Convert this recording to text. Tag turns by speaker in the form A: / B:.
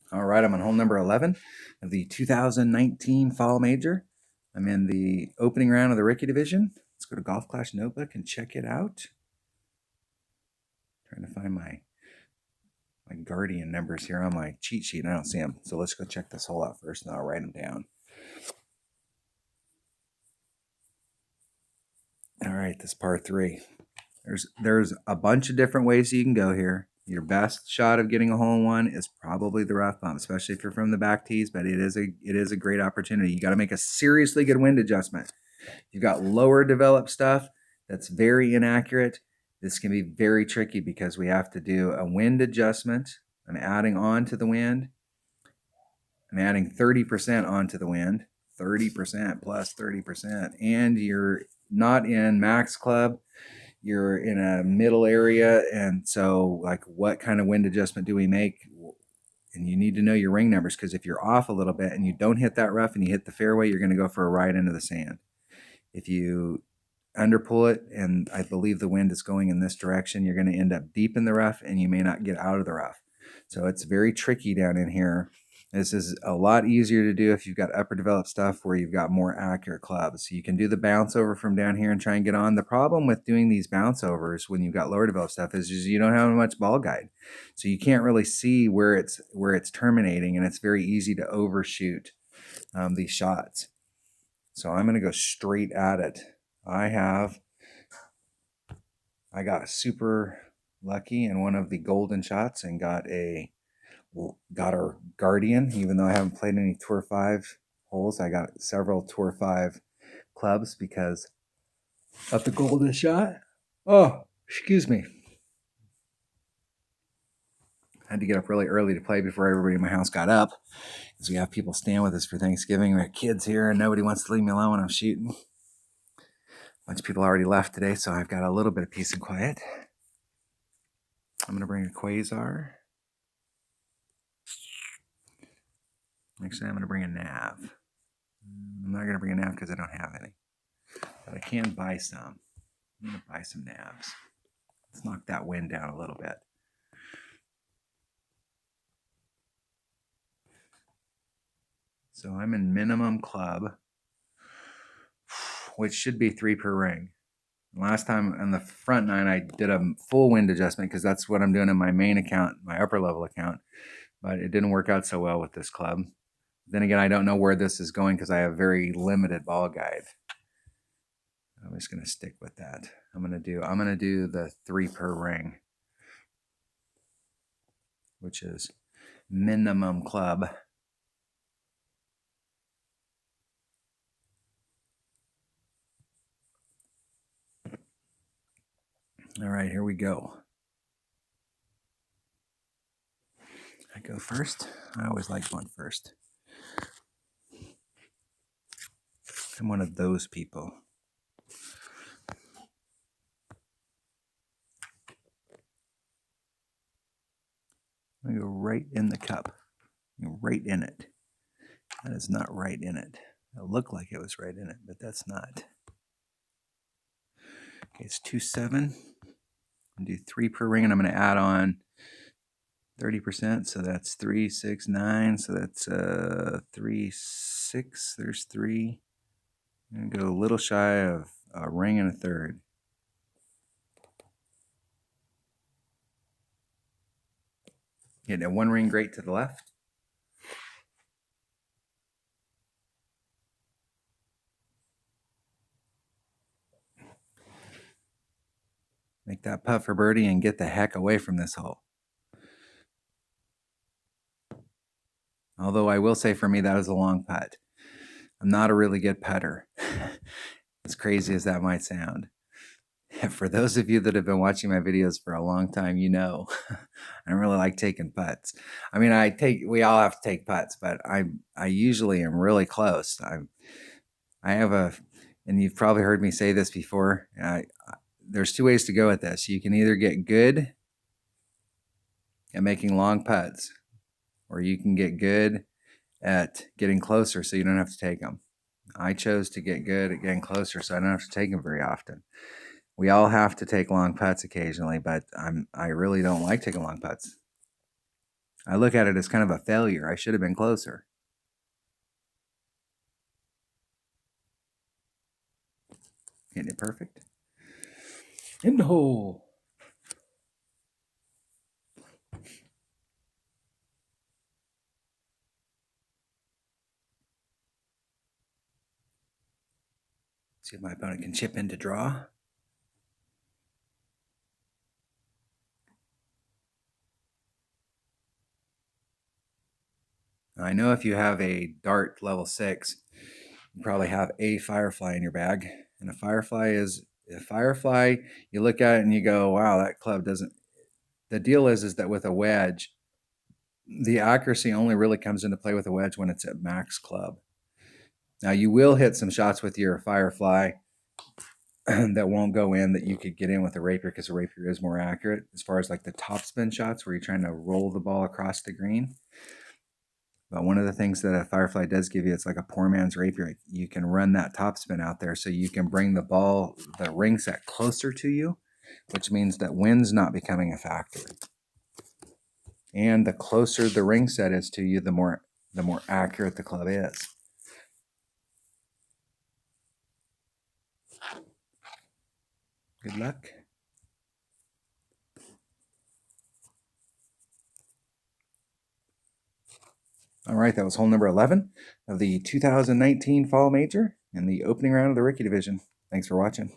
A: All right, I'm on hole number 11 of the 2019 Fall Major. I'm in the opening round of the Rookie Division. Let's go to Golf Clash Notebook and check it out. Trying to find my Guardian numbers here on my cheat sheet, and I don't see them. So let's go check this hole out first, and I'll write them down. All right, this par 3. There's a bunch of different ways you can go here. Your best shot of getting a hole in one is probably the rough bump, especially if you're from the back tees, but it is a great opportunity. You got to make a seriously good wind adjustment. You've got lower developed stuff that's very inaccurate. This can be very tricky because we have to do a wind adjustment. I'm adding on to the wind. I'm adding 30% onto the wind, 30% plus 30%, and you're not in max club. You're in a middle area, and so like what kind of wind adjustment do we make? And you need to know your ring numbers, because if you're off a little bit and you don't hit that rough and you hit the fairway, you're going to go for a ride into the sand. If you underpull it, and I believe the wind is going in this direction, you're going to end up deep in the rough and you may not get out of the rough. So it's very tricky down in here. This is a lot easier to do if you've got upper developed stuff where you've got more accurate clubs. So you can do the bounce over from down here and try and get on. The problem with doing these bounce overs when you've got lower developed stuff is just you don't have much ball guide. So you can't really see where it's terminating, and it's very easy to overshoot these shots. So I'm going to go straight at it. I got super lucky in one of the golden shots and got our Guardian. Even though I haven't played any Tour 5 holes, I got several Tour 5 clubs because of the golden shot. Oh, excuse me. I had to get up really early to play before everybody in my house got up, because we have people staying with us for Thanksgiving. We have kids here and nobody wants to leave me alone when I'm shooting. A bunch of people already left today, so I've got a little bit of peace and quiet. I'm going to bring a Quasar. Actually, I'm going to bring a nav. I'm not going to bring a nav because I don't have any, but I can buy some. I'm going to buy some navs. Let's knock that wind down a little bit. So I'm in minimum club, which should be 3 per ring. Last time on the front 9, I did a full wind adjustment because that's what I'm doing in my main account, my upper level account, but it didn't work out so well with this club. Then again, I don't know where this is going because I have very limited ball guide. I'm just going to stick with that. I'm going to do the 3 per ring, which is minimum club. All right, here we go. I go first. I always like going first. I'm one of those people. I go right in the cup. Right in it. That is not right in it. It looked like it was right in it, but that's not. Okay, it's 2.7. I'm do 3 per ring, and I'm going to add on 30%. So that's 3, 6, 9. So that's 3, 6. There's 3. I'm going to go a little shy of a ring and a third. Getting a 1 ring great to the left. Make that putt for birdie and get the heck away from this hole. Although I will say for me, that was a long putt. I'm not a really good putter, as crazy as that might sound. For those of you that have been watching my videos for a long time, you know I don't really like taking putts. I mean, we all have to take putts, but I usually am really close. I have and you've probably heard me say this before. There's 2 ways to go at this. You can either get good at making long putts, or you can get good at getting closer so you don't have to take them. I chose to get good at getting closer so I don't have to take them very often. We all have to take long putts occasionally, but I really don't like taking long putts. I look at it as kind of a failure. I should have been closer. Hitting it perfect. In the hole. See if my opponent can chip in to draw. I know if you have a dart level 6, you probably have a firefly in your bag. And a firefly, you look at it and you go, wow, that club doesn't. The deal is that with a wedge, the accuracy only really comes into play with a wedge when it's at max club. Now, you will hit some shots with your firefly that won't go in that you could get in with a rapier, because a rapier is more accurate as far as like the topspin shots where you're trying to roll the ball across the green. But one of the things that a firefly does give you, it's like a poor man's rapier. You can run that topspin out there so you can bring the ball, the ring set closer to you, which means that wind's not becoming a factor. And the closer the ring set is to you, the more accurate the club is. Good luck. All right, that was hole number 11 of the 2019 Fall Major and the opening round of the Rookie Division. Thanks for watching.